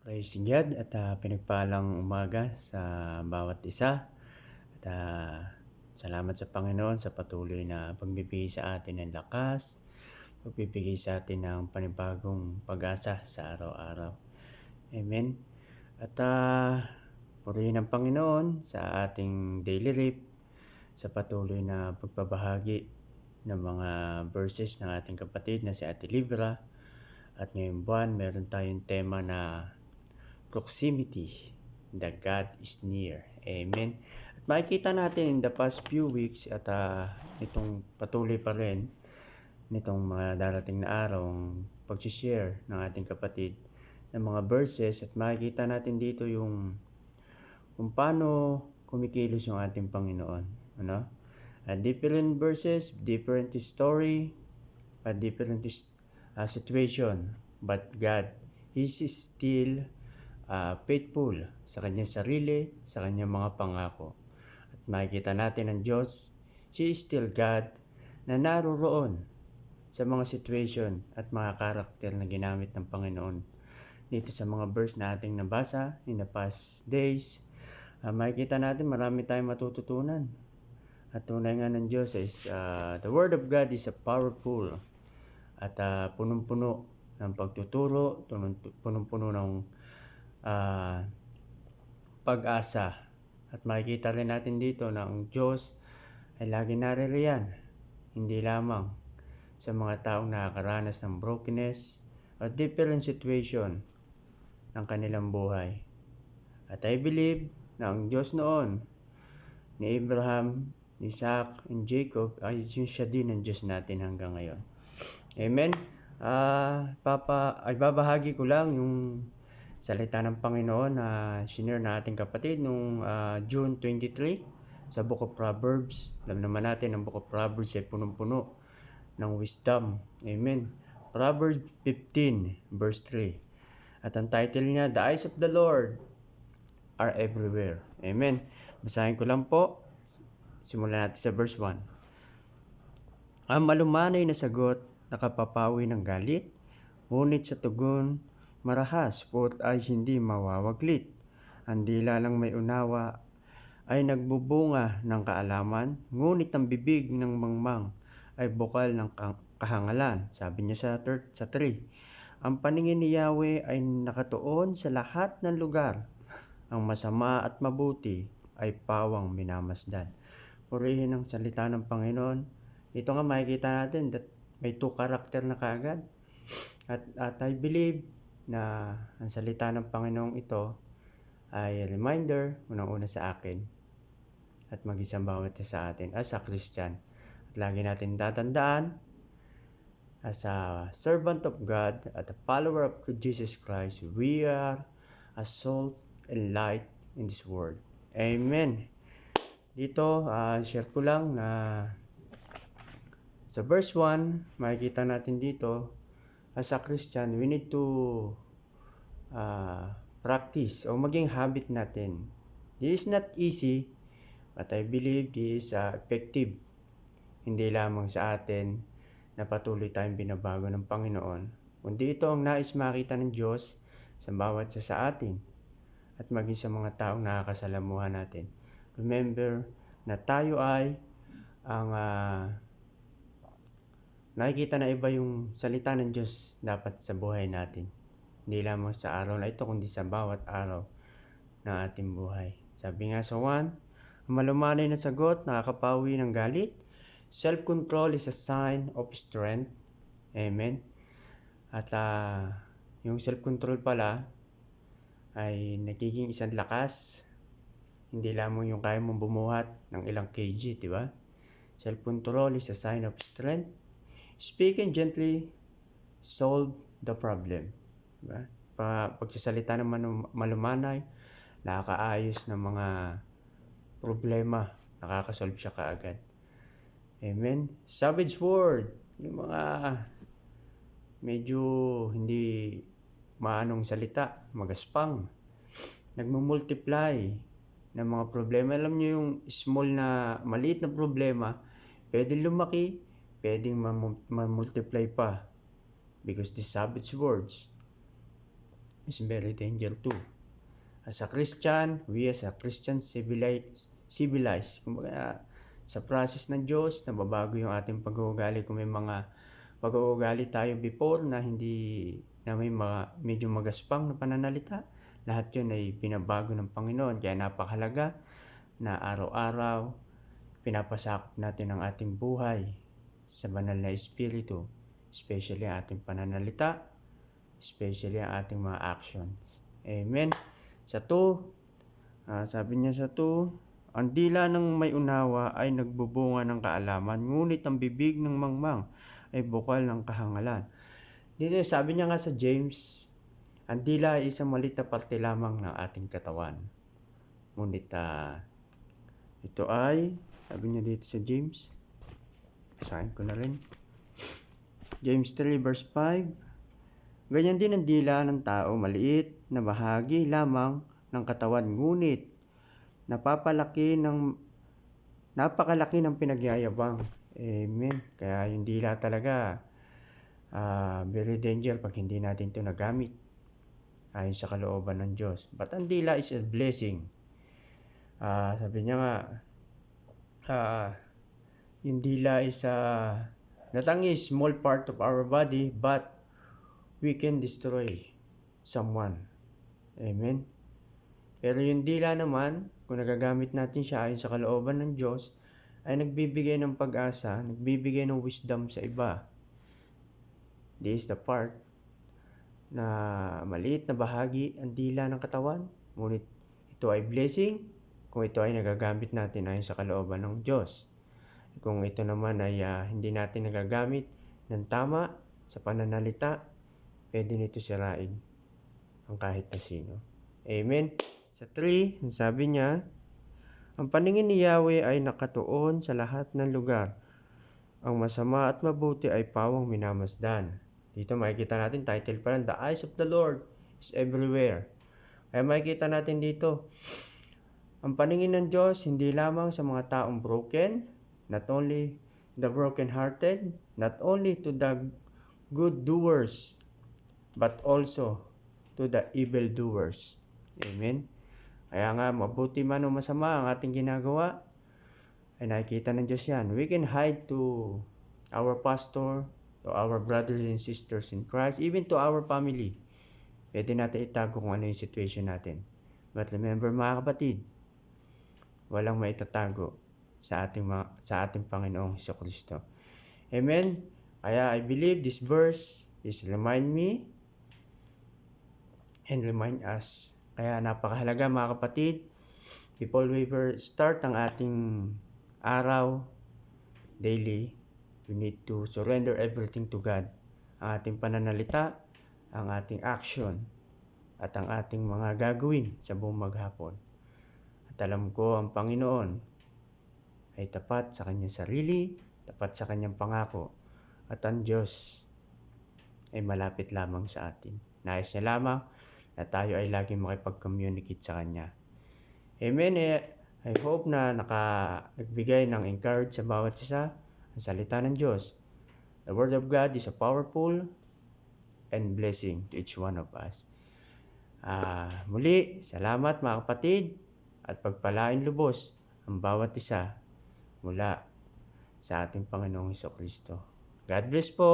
Praise God at pinagpalang umaga sa bawat isa. At salamat sa Panginoon sa patuloy na pagbibigay sa atin ng lakas, pagbibigay sa atin ng panibagong pag-asa sa araw-araw. Amen. At purihin ang Panginoon sa ating daily rip, sa patuloy na pagbabahagi ng mga verses ng ating kapatid na si Ate Libra. At ngayong buwan, meron tayong tema na proximity, the God is near. Amen. At makikita natin in the past few weeks at itong patuloy pa rin nitong mga darating na araw ang pag-share ng ating kapatid ng mga verses at makikita natin dito yung kung paano kumikilos yung ating Panginoon. Ano? Different verses, different story, a different situation. But God, He is still faithful sa kanyang sarili, sa kanyang mga pangako. At makikita natin ang Diyos, She is still God na naroroon sa mga situation at mga karakter na ginamit ng Panginoon. Dito sa mga verse na ating nabasa in the past days, makikita natin marami tayong matututunan. At tunay nga ng Diyos is the Word of God is powerful at punong-puno ng pagtuturo, punong-puno ng pag-asa. At makikita rin natin dito na ang Diyos ay lagi naririyan, hindi lamang sa mga taong nakakaranas ng brokenness or different situation ng kanilang buhay. At I believe na ang Diyos noon ni Abraham, ni Isaac, and Jacob ay siya din ang Diyos natin hanggang ngayon. Amen. Ibabahagi ko lang yung salita ng Panginoon na shinare na ating kapatid nung June 23 sa Book of Proverbs. Alam naman natin ang Book of Proverbs ay punong-puno ng wisdom. Amen. Proverbs 15 verse 3. At ang title niya, The Eyes of the Lord are everywhere. Amen. Basahin ko lang po. Simulan natin sa verse 1. Ang malumanay na sagot nakapapawi ng galit, ngunit sa tugon marahas put ay hindi mawawaglit. Ang dila lang may unawa ay nagbubunga ng kaalaman, ngunit ang bibig ng mangmang ay bukal ng kahangalan. Sabi niya sa 3. Ang paningin ni Yahweh ay nakatuon sa lahat ng lugar. Ang masama at mabuti ay pawang minamasdan. Purihin ang salita ng Panginoon. Ito nga makikita natin that may two character na kaagad. At I believe na ang salita ng Panginoong ito ay reminder, unang-una sa akin at mag-isang bawat sa atin as a Christian. At lagi natin tatandaan, as a servant of God at a follower of Jesus Christ, we are a salt and light in this world. Amen. Dito, share ko lang na sa verse 1, makikita natin dito, as a Christian, we need to practice o maging habit natin. This is not easy, but I believe this is effective. Hindi lamang sa atin na patuloy tayong binabago ng Panginoon, kundi ito ang nais makita ng Diyos sa bawat sa atin at maging sa mga taong nakakasalamuhan natin. Remember na tayo ay ang nakikita na iba yung salita ng Diyos dapat sa buhay natin. Hindi lamang sa araw na ito, kundi sa bawat araw ng ating buhay. Sabi nga sa 1, ang malumanay na sagot, nakakapawi ng galit. Self-control is a sign of strength. Amen. At yung self-control pala ay nagiging isang lakas. Hindi lamang yung kaya mong bumuhat ng ilang kg, di ba? Self-control is a sign of strength. Speaking gently solve the problem. Diba? Pagsasalita ng malumanay, nakakaayos ng mga problema, nakakasolve siya kaagad. Amen. Savage word, yung mga medyo hindi maanong salita, magaspang, nagmumultiply ng mga problema. Alam niyo yung small na, maliit na problema, pwedeng lumaki, pwedeng mamultiply pa because the savage words. is very dangerous too. As a Christian, we as a Christian civilized. Kumbaga, sa process ng Diyos, nababago yung ating pag-uugali. Kung may mga pag-uugali tayo before na hindi na may mga medyo magaspang na pananalita, lahat yun ay binabago ng Panginoon. Kaya napakahalaga na araw-araw pinapasakop natin ang ating buhay sa banal na Espiritu, especially ang ating pananalita, especially ang ating mga actions. Amen. Sa 2, sabi niya sa 2, ang dila ng may unawa ay nagbubunga ng kaalaman, ngunit ang bibig ng mangmang ay bukal ng kahangalan. Dito sabi niya nga sa James, ang dila ay isang maliit na parte lamang ng ating katawan. Ngunit ito ay, sabi niya dito sa James, basahin ko na rin. James 3 verse 5, ganyan din ang dila ng tao, maliit na bahagi lamang ng katawan, ngunit napakalaki ng pinagyayabang. Amen. Kaya yung dila talaga, very danger pag hindi natin ito nagamit ayon sa kalooban ng Diyos. But ang dila is a blessing. Sabi niya nga, yung dila is not only a small part of our body, but we can destroy someone. Amen. Pero yung dila naman, kung nagagamit natin siya ayon sa kalooban ng Diyos, ay nagbibigay ng pag-asa, nagbibigay ng wisdom sa iba. This is the part na maliit na bahagi ang dila ng katawan, ngunit ito ay blessing kung ito ay nagagamit natin ayon sa kalooban ng Diyos. Kung ito naman ay hindi natin nagagamit ng tama sa pananalita, pwede nito sirain ang kahit na sino. Amen. Sa 3, sabi niya, ang paningin ni Yahweh ay nakatuon sa lahat ng lugar. Ang masama at mabuti ay pawang minamasdan. Dito makikita natin, title pa lang, The Eyes of the Lord is Everywhere. Kaya makikita natin dito, ang paningin ng Diyos hindi lamang sa mga taong broken, not only the broken-hearted, not only to the good doers, but also to the evil doers. Amen. Kaya nga, mabuti man o masama ang ating ginagawa, ay nakikita ng Diyos yan. We can hide to our pastor, to our brothers and sisters in Christ, even to our family. Pwede natin itago kung ano yung situation natin. But remember mga kapatid, walang maitatago sa ating Panginoong Hesukristo. Amen. Kaya I believe this verse is remind me and remind us. Kaya napakahalaga mga kapatid, before we start ang ating araw, daily, we need to surrender everything to God. Ang ating pananalita, ang ating action, at ang ating mga gagawin sa buong maghapon. At alam ko ang Panginoon ay tapat sa kanyang sarili, tapat sa kanyang pangako, at ang Diyos ay malapit lamang sa atin. Nais niya lamang na tayo ay laging makipag-communicate sa Kanya. Amen. I hope na nagbigay ng encourage sa bawat isa ang salita ng Diyos. The Word of God is a powerful and blessing to each one of us. Muli, salamat mga kapatid at pagpalain lubos ang bawat isa mula sa ating Panginoong Hesukristo. God bless po!